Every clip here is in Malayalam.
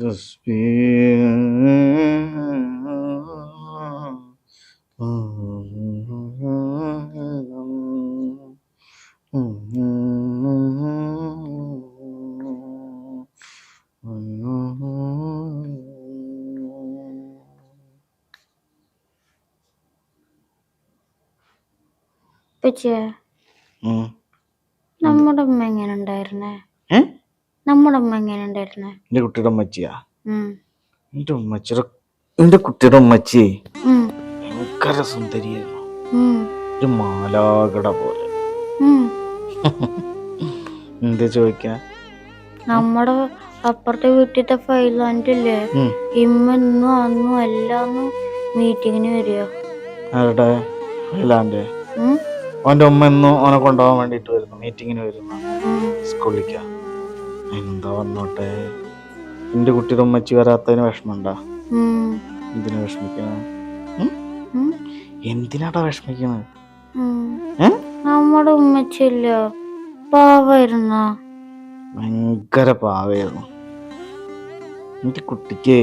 നമ്മുടെ അമ്മ എങ്ങനെ ഉണ്ടായിരുന്നേ? നമ്മുടെ അമ്മ എങ്ങനെ ഉണ്ടായിരുന്നേ? എന്റെ കുട്ടിയുടെ ഉമ്മച്ചിയാ? എന്റെ കുട്ടിയുടെ ഉമ്മച്ചി ഭയങ്കര സുന്ദരിയായിരുന്നു. ഒരു മാലാകട പോലെ. എന്താ ചോദിക്കാ? നമ്മുടെ അപ്പുറത്തെ വീട്ടിലത്തെ ഫൈലാൻഡില്ലേ, ഇന്നും അന്നും എല്ലാം മീറ്റിങ്ങിന് വരിക. ആരുടെ ഫൈലാൻഡ്? അവന്റെ ഉമ്മ എന്നും അവനെ കൊണ്ടുപോകാൻ വേണ്ടിട്ട് വരുന്നു, മീറ്റിങ്ങിന് വരുന്നു സ്കൂളിലേക്കാ. അതിനെന്താ വന്നോട്ടെ. എന്റെ കുട്ടിയുടെ ഉമ്മച്ചി വരാത്തതിന് വിഷമമുണ്ടാ? എന്തിനാ വിഷമിക്കണ? എന്തിനാടാ വിഷമിക്കണത്? നമ്മുടെ ഉമ്മച്ചില്ല പാവായിരുന്ന? ഭയങ്കര പാവായിരുന്നു. എന്റെ കുട്ടിക്ക്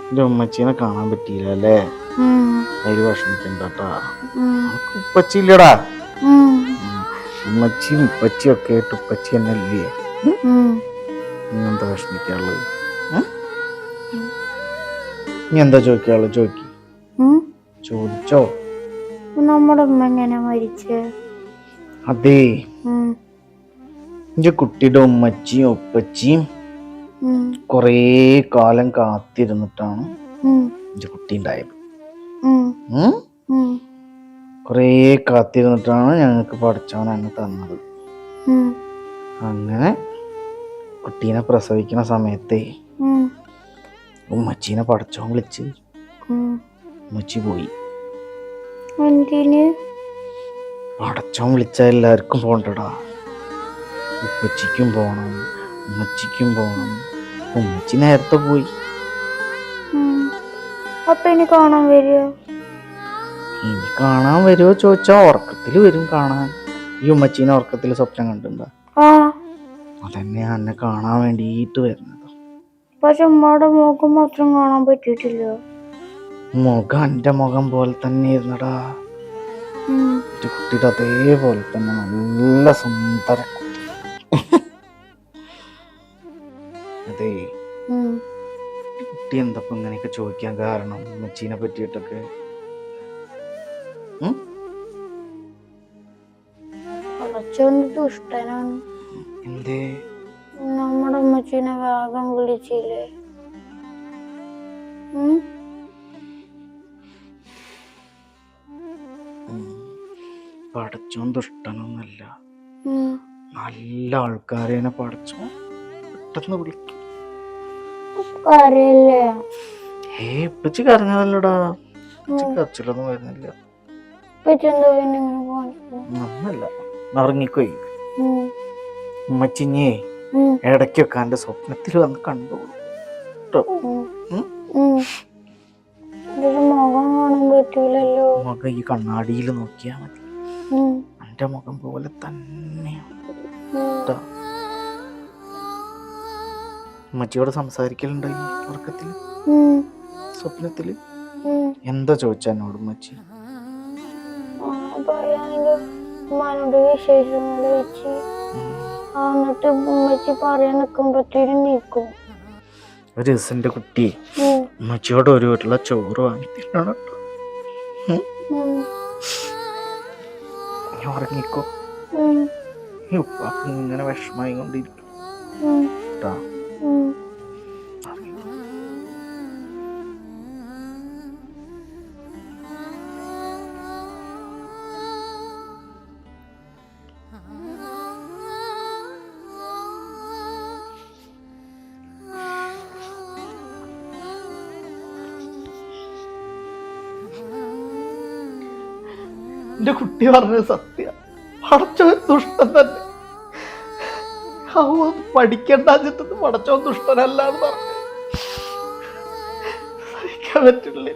എന്റെ ഉമ്മച്ചീനെ കാണാൻ പറ്റിയില്ല അല്ലേ? അതിൽ വിഷമിക്കണ്ടാ. ഉപ്പച്ചില്ലടാ. ഉമ്മച്ചിയും ഉപ്പച്ചിയും ഒക്കെ ആയിട്ട് ഉപ്പച്ചി തന്നെ ഇല്ലേ? എന്താ വിഷമിക്കാനുള്ളത്? നീ എന്താ ചോദിക്കാനുള്ളത്? ചോദിച്ചോ. നമ്മുടെ ഉമ്മ എങ്ങനെ മരിച്ചേ? അതേ, എന്റെ കുട്ടിയുടെ ഉമ്മച്ചിയും ഉപ്പച്ചിയും കൊറേ കാലം കാത്തിരുന്നിട്ടാണ് എന്റെ കുട്ടി ഉണ്ടായത്. കൊറേ കാത്തിരുന്നിട്ടാണ് ഞങ്ങൾക്ക് പഠിച്ചവൻ എന്നെ തന്നത്. അങ്ങനെ കുട്ടീനെ പ്രസവിക്കുന്ന സമയത്തെ ഉമ്മച്ചീനെ പഠിച്ചവൻ വിളിച്ച് ഉമ്മച്ചി പോയി. പഠിച്ചവൻ വിളിച്ച എല്ലാവർക്കും പോണ്ടടാ. ഉപ്പച്ചിക്കും പോണം, ഉമ്മച്ചിക്കും പോണം. ഉമ്മച്ചി നേരത്തെ പോയി. അപ്പൊ ഇനി കാണാൻ വരുമോ? ഇനി കാണാൻ വരുമോ ചോദിച്ചാ ഉറക്കത്തിൽ വരും കാണാൻ. ഈ ഉമ്മച്ചീനെ ഉറക്കത്തിൽ സ്വപ്നം കണ്ടിട്ടുണ്ടോ? അതന്നെ എന്നെ കാണാൻ വേണ്ടിയിട്ട് വരുന്നത്. പക്ഷെ ഉമ്മയുടെ മുഖം മാത്രം കാണാൻ പറ്റിയിട്ടില്ല. മുഖം എന്റെ മുഖം പോലെ തന്നെ ഇരുന്നടാ. എന്റെ കുട്ടിയുടെ അതേപോലെ തന്നെ നല്ല സുന്ദര കുട്ടി. അതെ, കുട്ടി എന്തപ്പോ ഇങ്ങനെയൊക്കെ ചോദിക്കാൻ കാരണം? ഉമ്മച്ചീനെ പറ്റിയിട്ടൊക്കെ ദുഷ്ടനാണ്. എന്തേ? നമ്മുടെ ഉമ്മച്ചീനെ വേഗം വിളിച്ചില്ലേ? പടച്ചോൻ ദുഷ്ടനൊന്നല്ല. നല്ല ആൾക്കാരെ പടച്ചോ പെട്ടെന്ന് വിളിക്കും. ഇപ്പച്ചി കരഞ്ഞതല്ലടാ. കരച്ചിലൊന്നും വരുന്നില്ല. ഒന്നല്ല, ഉറങ്ങിക്കോയി. ഉമ്മച്ചിഞ്ഞേ ഇടയ്ക്കൊക്കെ എന്റെ സ്വപ്നത്തിൽ വന്ന് കണ്ടോളൂ. മുഖം ഈ കണ്ണാടിയിൽ നോക്കിയാ മതി. എന്റെ മുഖം പോലെ തന്നെയാണ്. ഉമ്മച്ചിയോട് സംസാരിക്കലുണ്ടായി ഉറക്കത്തില്, സ്വപ്നത്തില്? എന്താ ചോദിച്ചാ എന്നോട് ഉമ്മച്ചി? ഒരു ദിവസം എന്റെ കുട്ടി ഉമ്മച്ചിയോട് ഒരു വീട്ടിലുള്ള ചോറ് വാങ്ങിത്തിട്ടാണ്. ഉറങ്ങിക്കോ. ഉപ്പാക്ക് ഇങ്ങനെ വിഷമായി കൊണ്ടിരിക്കും. എന്റെ കുട്ടി പറഞ്ഞത് സത്യ. പടച്ചോൻ ദുഷ്ടൻ തന്നെ. പഠിക്കണ്ടാച്ചിട്ട് പടച്ചോൻ ദുഷ്ടനല്ല എന്ന് പറഞ്ഞു. സഹിക്കാൻ പറ്റില്ല.